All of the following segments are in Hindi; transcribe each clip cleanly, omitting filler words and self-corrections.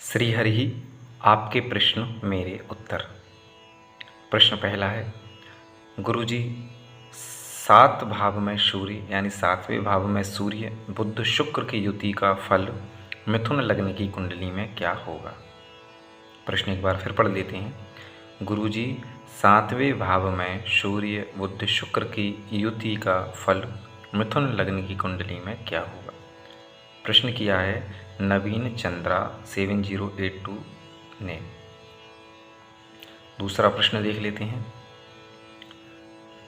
श्रीहरि आपके प्रश्न मेरे उत्तर। प्रश्न पहला है, गुरुजी, 7 भाव में सूर्य यानी 7वें भाव में सूर्य बुध शुक्र की युति का फल मिथुन लग्न की कुंडली में क्या होगा। प्रश्न एक बार फिर पढ़ लेते हैं। गुरुजी, 7वें भाव में सूर्य बुध शुक्र की युति का फल मिथुन लग्न की कुंडली में क्या होगा। प्रश्न किया है नवीन चंद्रा 7082 ने। दूसरा प्रश्न देख लेते हैं।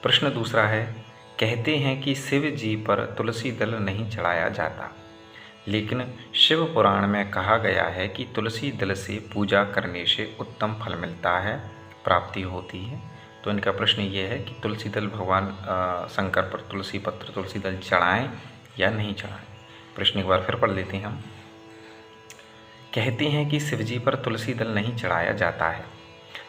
प्रश्न दूसरा है, कहते हैं कि शिव जी पर तुलसी दल नहीं चढ़ाया जाता, लेकिन शिव पुराण में कहा गया है कि तुलसी दल से पूजा करने से उत्तम फल मिलता है, प्राप्ति होती है। तो इनका प्रश्न ये है कि तुलसी दल भगवान शंकर पर तुलसी पत्र तुलसी दल चढ़ाएं या नहीं चढ़ाएं। प्रश्न एक बार फिर पढ़ लेते हैं हम। कहते हैं कि शिवजी पर तुलसी दल नहीं चढ़ाया जाता है,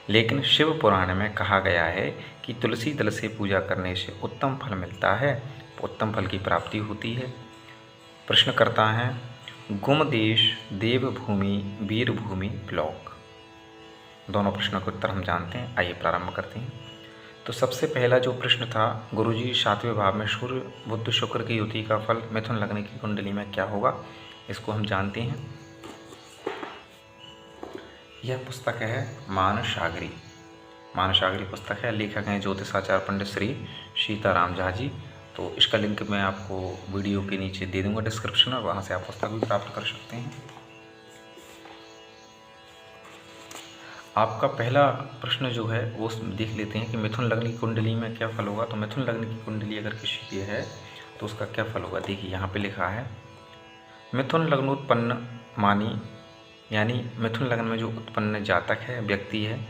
लेकिन शिव पुराण में कहा गया है कि तुलसी दल से पूजा करने से उत्तम फल मिलता है, उत्तम फल की प्राप्ति होती है। प्रश्न करता है, गुमदेश देवभूमि वीरभूमि ब्लॉक। दोनों प्रश्नों के उत्तर हम जानते हैं। आइए प्रारंभ करते हैं। तो सबसे पहला जो प्रश्न था, गुरुजी 7वें भाव में सूर्य बुध शुक्र की युति का फल मिथुन लग्न की कुंडली में क्या होगा, इसको हम जानते हैं। यह पुस्तक है मानसागरी। मानसागरी पुस्तक है, लेखक हैं ज्योतिषाचार्य पंडित श्री सीताराम झा जी। तो इसका लिंक मैं आपको वीडियो के नीचे दे दूंगा डिस्क्रिप्शन में, वहाँ से आप पुस्तक भी प्राप्त कर सकते हैं। आपका पहला प्रश्न जो है वो देख लेते हैं कि मिथुन लग्न की कुंडली में क्या फल होगा। तो मिथुन लग्न की कुंडली अगर किसी की है तो उसका क्या फल होगा। देखिए यहाँ पे लिखा है, मिथुन लग्नोत्पन्न मानी, यानी मिथुन लग्न में जो उत्पन्न जातक है, व्यक्ति है,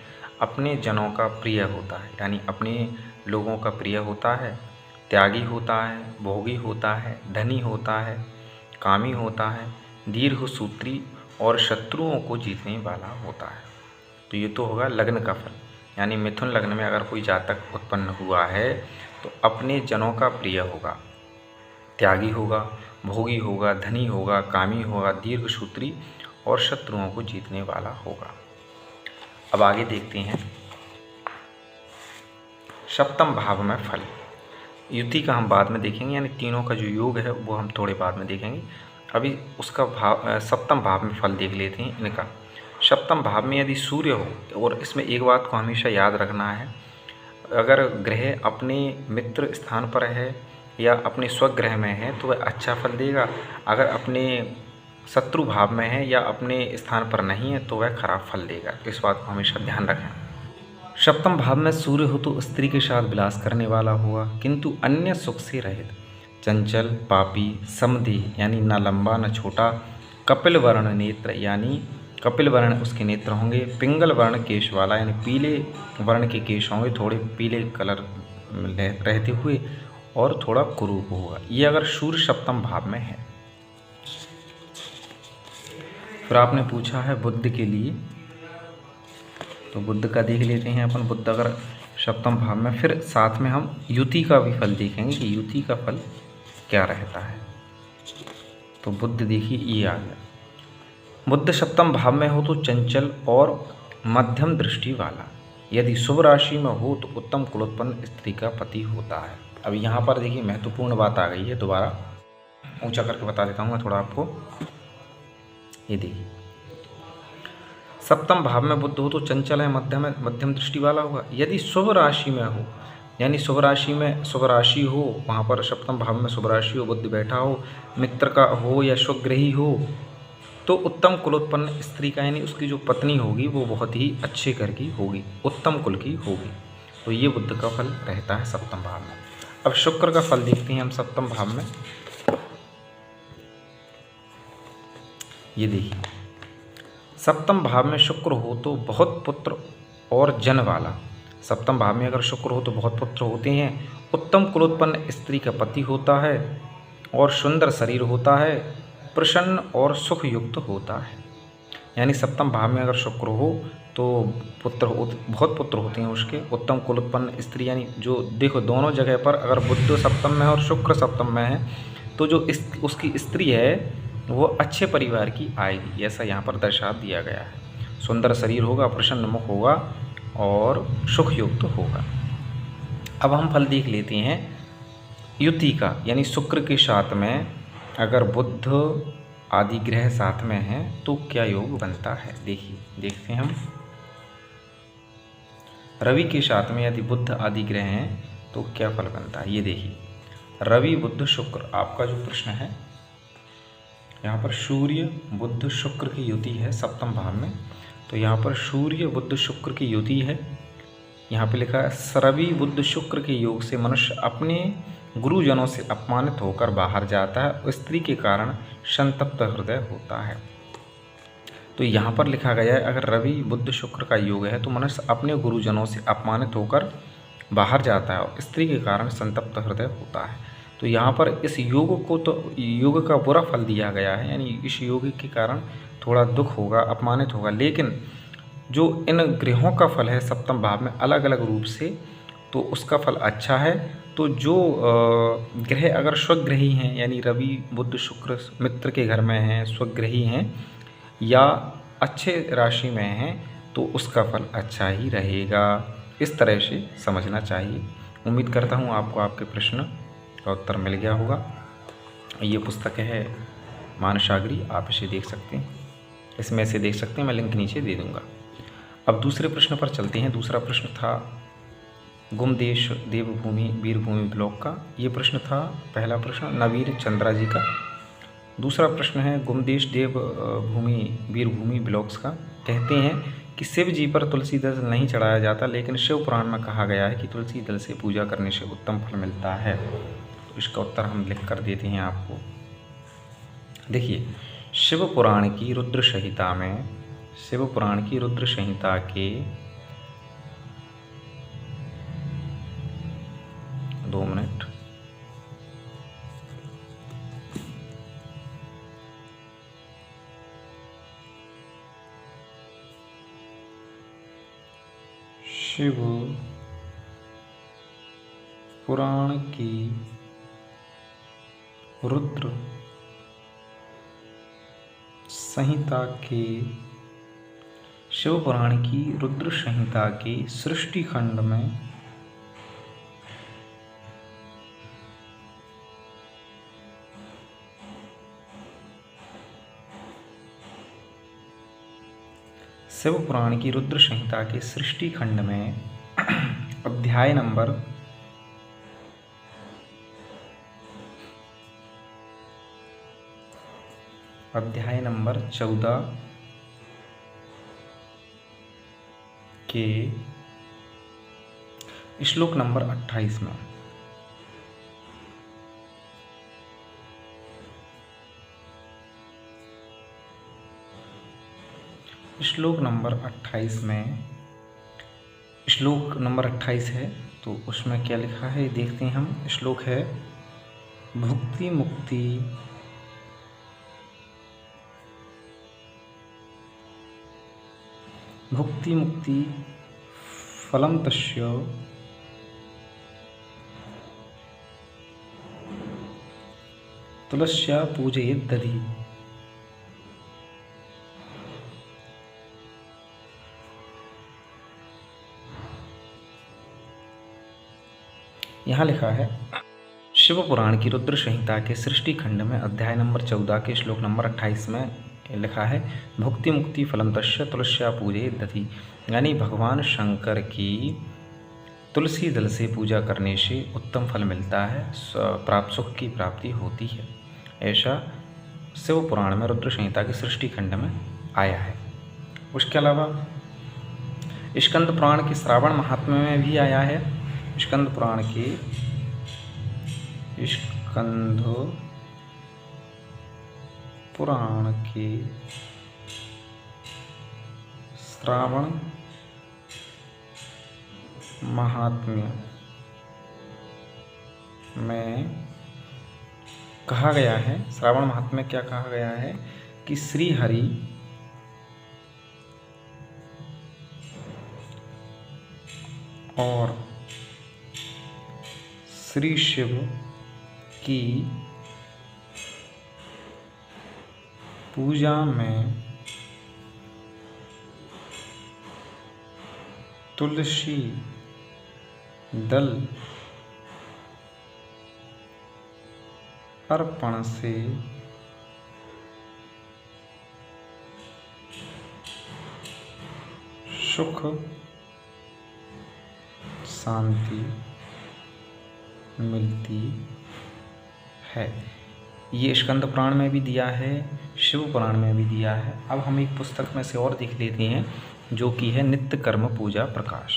अपने जनों का प्रिय होता है, यानी अपने लोगों का प्रिय होता है, त्यागी होता है, भोगी होता है, धनी होता है, कामी होता है, दीर्घसूत्री और शत्रुओं को जीतने वाला होता है। तो ये तो होगा लग्न का फल, यानी मिथुन लग्न में अगर कोई जातक उत्पन्न हुआ है तो अपने जनों का प्रिय होगा, त्यागी होगा, भोगी होगा, धनी होगा, कामी होगा, दीर्घसूत्री और शत्रुओं को जीतने वाला होगा। अब आगे देखते हैं। सप्तम भाव में फल युति का हम बाद में देखेंगे, यानी तीनों का जो योग है वो हम थोड़े बाद में देखेंगे। अभी उसका भाव सप्तम भाव में फल देख लेते हैं इनका। सप्तम भाव में यदि सूर्य हो, और इसमें एक बात को हमेशा याद रखना है, अगर ग्रह अपने मित्र स्थान पर है या अपने स्वग्रह में है तो वह अच्छा फल देगा। अगर अपने शत्रु भाव में है या अपने स्थान पर नहीं है तो वह खराब फल देगा। तो इस बात को हमेशा ध्यान रखें। सप्तम भाव में सूर्य हो तो स्त्री के साथ विलास करने वाला होगा, किंतु अन्य सुख से रहित, चंचल, पापी, समदेह यानी न लंबा न छोटा, कपिल वर्ण नेत्र यानी कपिल वर्ण उसके नेत्र होंगे, पिंगल वर्ण केश वाला यानी पीले वर्ण के केश होंगे, थोड़े पीले कलर रहते हुए, और थोड़ा कुरूप होगा। ये अगर सूर्य सप्तम भाव में है। फिर आपने पूछा है बुध के लिए, तो बुध का देख लेते हैं अपन। बुध अगर सप्तम भाव में, फिर साथ में हम युति का भी फल देखेंगे कि युति का फल क्या रहता है। तो बुध देखिए ये आ गया। बुध सप्तम भाव में हो तो चंचल और मध्यम दृष्टि वाला, यदि शुभ राशि में हो तो उत्तम कुलोत्पन्न स्त्री का पति होता है। अब यहाँ पर देखिए महत्वपूर्ण बात आ गई है, दोबारा ऊंचा करके बता देता हूँ मैं थोड़ा आपको। ये देखिए, सप्तम भाव में बुध हो तो चंचल है, मध्यम दृष्टि वाला होगा। यदि शुभ राशि में हो, यानी शुभ राशि हो, वहाँ पर सप्तम भाव में शुभ राशि हो, बुध बैठा हो, मित्र का हो या स्वग्रही हो, तो उत्तम कुलोत्पन्न स्त्री का, यानी उसकी जो पत्नी होगी वो बहुत ही अच्छे घर की होगी, उत्तम कुल की होगी। तो ये बुध का फल रहता है सप्तम भाव में। अब शुक्र का फल देखते हैं हम सप्तम भाव में। ये देखिए, सप्तम भाव में शुक्र हो तो बहुत पुत्र और जन वाला। सप्तम भाव में अगर शुक्र हो तो बहुत पुत्र होते हैं, उत्तम कुलोत्पन्न स्त्री का पति होता है, और सुंदर शरीर होता है, प्रसन्न और सुख युक्त होता है। यानी सप्तम भाव में अगर शुक्र हो तो बहुत पुत्र होते हैं उसके, उत्तम कुलोत्पन्न स्त्री, यानी जो देखो दोनों जगह पर अगर बुध सप्तम में है और शुक्र सप्तम में है तो जो उसकी स्त्री है वो अच्छे परिवार की आएगी, ऐसा यहाँ पर दर्शा दिया गया है। सुंदर शरीर होगा, प्रसन्न मुख होगा और सुख युक्त होगा। अब हम फल देख लेते हैं युति का, यानी शुक्र के साथ में अगर बुध आदि ग्रह साथ में हैं तो क्या योग बनता है। देखते हैं हम। रवि के साथ में यदि बुध आदि ग्रह हैं तो क्या फल बनता है, ये देखिए। रवि बुध शुक्र, आपका जो प्रश्न है यहाँ पर सूर्य बुध शुक्र की युति है सप्तम भाव में, तो यहाँ पर सूर्य बुध शुक्र की युति है। यहाँ पे लिखा है रवि बुध शुक्र के योग से मनुष्य अपने गुरुजनों से अपमानित होकर बाहर जाता है, स्त्री के कारण संतप्त हृदय होता है। तो यहाँ पर लिखा गया है अगर रवि बुध शुक्र का योग है तो मनुष्य अपने गुरुजनों से अपमानित होकर बाहर जाता है और स्त्री के कारण संतप्त हृदय होता है। तो यहाँ पर इस योग को तो योग का बुरा फल दिया गया है, यानी इस योग के कारण थोड़ा दुख होगा, अपमानित होगा। लेकिन जो इन ग्रहों का फल है सप्तम भाव में अलग अलग रूप से, तो उसका फल अच्छा है। तो जो ग्रह अगर स्वग्रही हैं, यानी रवि बुध शुक्र मित्र के घर में हैं, स्वग्रही हैं या अच्छे राशि में हैं, तो उसका फल अच्छा ही रहेगा। इस तरह से समझना चाहिए। उम्मीद करता हूँ आपको आपके प्रश्न का उत्तर मिल गया होगा। ये पुस्तक है मानसागरी, आप इसे देख सकते हैं, इसमें से देख सकते हैं, मैं लिंक नीचे दे दूँगा। अब दूसरे प्रश्न पर चलते हैं। दूसरा प्रश्न था गुमदेश देवभूमि वीरभूमि ब्लॉक का। ये प्रश्न था पहला प्रश्न नवीर चंद्रा जी का। दूसरा प्रश्न है गुमदेश देव भूमि वीरभूमि ब्लॉक्स का। कहते हैं कि शिव जी पर तुलसी दल नहीं चढ़ाया जाता, लेकिन शिव पुराण में कहा गया है कि तुलसी दल से पूजा करने से उत्तम फल मिलता है। तो इसका उत्तर हम लिख कर देते हैं आपको। देखिए, शिव पुराण की रुद्र संहिता में, शिव पुराण की रुद्र संहिता के 2 मिनट, शिव पुराण की रुद्र संहिता के, शिव पुराण की रुद्र संहिता के सृष्टि खंड में शिव पुराण की रुद्र संहिता के सृष्टि खंड में अध्याय नंबर 14 के श्लोक नंबर 28 में, श्लोक नंबर 28 में, श्लोक नंबर 28 है, तो उसमें क्या लिखा है देखते हैं हम। श्लोक है भुक्ति मुक्ति भुक्ति मुक्ति फलम तस्य तुलस्या पूजयेत् दधि। यहाँ लिखा है शिव पुराण की रुद्र संहिता के सृष्टि खंड में अध्याय नंबर 14 के श्लोक नंबर 28 में लिखा है भुक्ति मुक्ति फलम तस्य तुलस्या पूजयेत् दधि, यानी भगवान शंकर की तुलसी दल से पूजा करने से उत्तम फल मिलता है, प्राप्त सुख की प्राप्ति होती है। ऐसा शिव पुराण में रुद्र संहिता के सृष्टि खंड में आया है। उसके अलावा स्कंद पुराण के श्रावण महात्म्य में भी आया है। स्कंद पुराण के स्कंद पुराण के श्रावण महात्म्य में कहा गया है, श्रावण महात्म्य में क्या कहा गया है कि श्री हरि और श्री शिव की पूजा में तुलसी दल अर्पण से सुख शांति मिलती है। ये स्कंद पुराण में भी दिया है, शिव पुराण में भी दिया है। अब हम एक पुस्तक में से और देख लेते हैं जो कि है नित्य कर्म पूजा प्रकाश।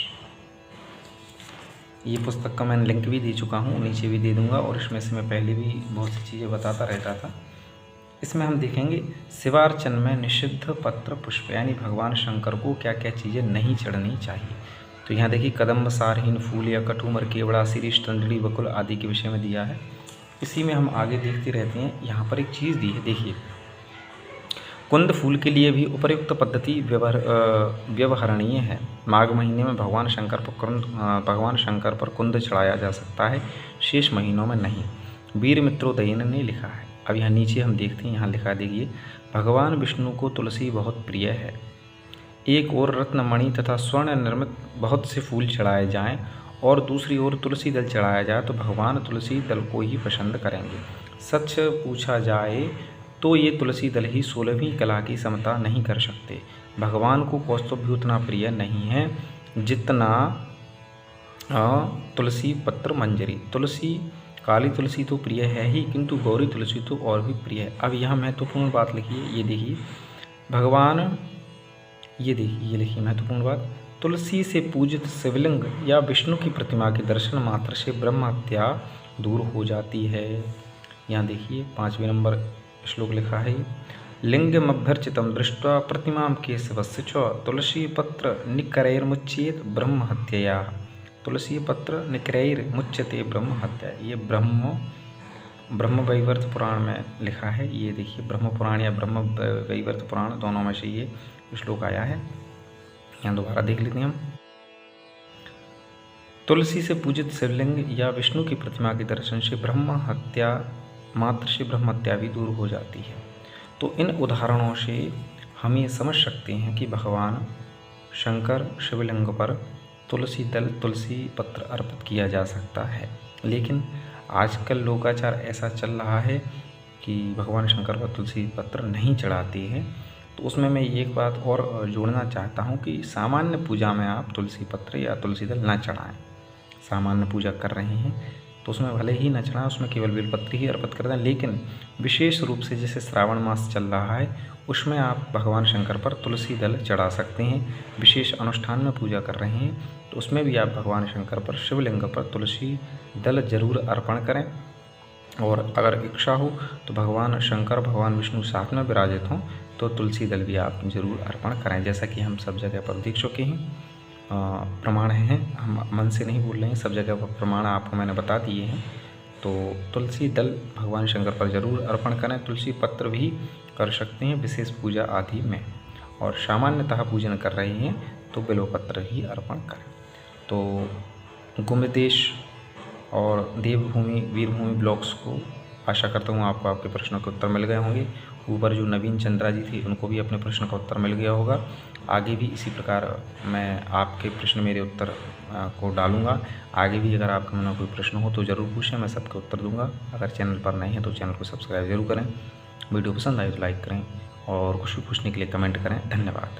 ये पुस्तक का मैंने लिंक भी दे चुका हूँ, नीचे भी दे दूंगा, और इसमें से मैं पहले भी बहुत सी चीज़ें बताता रहता था। इसमें हम देखेंगे शिवार्चन में निषिद्ध पत्र पुष्प, यानी भगवान शंकर को क्या क्या चीज़ें नहीं चढ़नी चाहिए। तो यहाँ देखिए कदम्ब सारहीन फूल या कटुमर केवड़ा शीरीष तंडली बकुल आदि के विषय में दिया है। इसी में हम आगे देखते रहते हैं। यहाँ पर एक चीज़ दी है, देखिए कुंद फूल के लिए भी उपयुक्त पद्धति व्यवहारणीय है। माघ महीने में भगवान शंकर पर कुंद चढ़ाया जा सकता है, शेष महीनों में नहीं। वीर मित्रोदयन ने लिखा है। अब यहाँ नीचे हम देखते हैं, यहाँ लिखा देखिए भगवान विष्णु को तुलसी बहुत प्रिय है। एक ओर रत्नमणि तथा स्वर्ण निर्मित बहुत से फूल चढ़ाए जाएं और दूसरी ओर तुलसी दल चढ़ाया जाए तो भगवान तुलसी दल को ही पसंद करेंगे। सच पूछा जाए तो ये तुलसी दल ही 16वीं कला की समता नहीं कर सकते। भगवान को कौस्तुभ भी उतना प्रिय नहीं है जितना तुलसी पत्र मंजरी। तुलसी काली तुलसी तो प्रिय है ही, किंतु गौरी तुलसी तो और भी प्रिय है। अब यहाँ महत्वपूर्ण बात लिखिए, ये देखिए भगवान, ये देखिए ये लिखिए महत्वपूर्ण बात, तुलसी से पूजित शिवलिंग या विष्णु की प्रतिमा के दर्शन मात्र से ब्रह्म हत्या दूर हो जाती है। यहाँ देखिए 5वें नंबर श्लोक लिखा है, लिंगमभ्यर्चितं दृष्ट्वा प्रतिमां केशवस्य च तुलसी पत्र निकरैर्मुच्येत ब्रह्म हत्यया। तुलसी पत्र निकरैर्मुच्यते ब्रह्म हत्या, ये ब्रह्म वैवर्त पुराण में लिखा है। ये देखिए ब्रह्म पुराण या ब्रह्म वैवर्त पुराण दोनों में से ये श्लोक आया है। यहाँ दोबारा देख लेते हैं हम। तुलसी से पूजित शिवलिंग या विष्णु की प्रतिमा के दर्शन से ब्रह्म हत्या मात्र से ब्रह्म हत्या भी दूर हो जाती है। तो इन उदाहरणों से हम ये समझ सकते हैं कि भगवान शंकर शिवलिंग पर तुलसी दल तुलसी पत्र अर्पित किया जा सकता है। लेकिन आजकल लोकाचार ऐसा चल रहा है कि भगवान शंकर पर तुलसी पत्र नहीं चढ़ाते हैं। तो उसमें मैं एक बात और जोड़ना चाहता हूँ कि सामान्य पूजा में आप तुलसी पत्र या तुलसी दल ना चढ़ाएं। सामान्य पूजा कर रहे हैं तो उसमें भले ही न चढ़ाएं, उसमें केवल बेलपत्र ही अर्पित कर दें। लेकिन विशेष रूप से जैसे श्रावण मास चल रहा है उसमें आप भगवान शंकर पर तुलसी दल चढ़ा सकते हैं। विशेष अनुष्ठान में पूजा कर रहे हैं तो उसमें भी आप भगवान शंकर पर शिवलिंग पर तुलसी दल जरूर अर्पण करें। और अगर इच्छा हो तो भगवान शंकर भगवान विष्णु साथ में विराजित हों तो तुलसी दल भी आप जरूर अर्पण करें। जैसा कि हम सब जगह पर देख चुके हैं, प्रमाण हैं, हम मन से नहीं बोल रहे हैं, सब जगह पर प्रमाण आपको मैंने बता दिए हैं। तो तुलसी दल भगवान शंकर पर जरूर अर्पण करें। तुलसी पत्र भी कर सकते हैं विशेष पूजा आदि में, और सामान्यतः पूजन कर रहे हैं तो बिल्वपत्र ही अर्पण करें। तो गुमदेश और देवभूमि वीरभूमि ब्लॉग्स को आशा करता हूँ आपको आपके प्रश्नों के उत्तर मिल गए होंगे। ऊपर जो नवीन चंद्रा जी थी उनको भी अपने प्रश्न का उत्तर मिल गया होगा। आगे भी इसी प्रकार मैं आपके प्रश्न मेरे उत्तर को डालूंगा। आगे भी अगर आपके मन में कोई प्रश्न हो तो ज़रूर पूछें, मैं सबके उत्तर दूंगा। अगर चैनल पर नए हैं तो चैनल को सब्सक्राइब जरूर करें। वीडियो पसंद आए तो लाइक करें और कुछ भी पूछने के लिए कमेंट करें। धन्यवाद।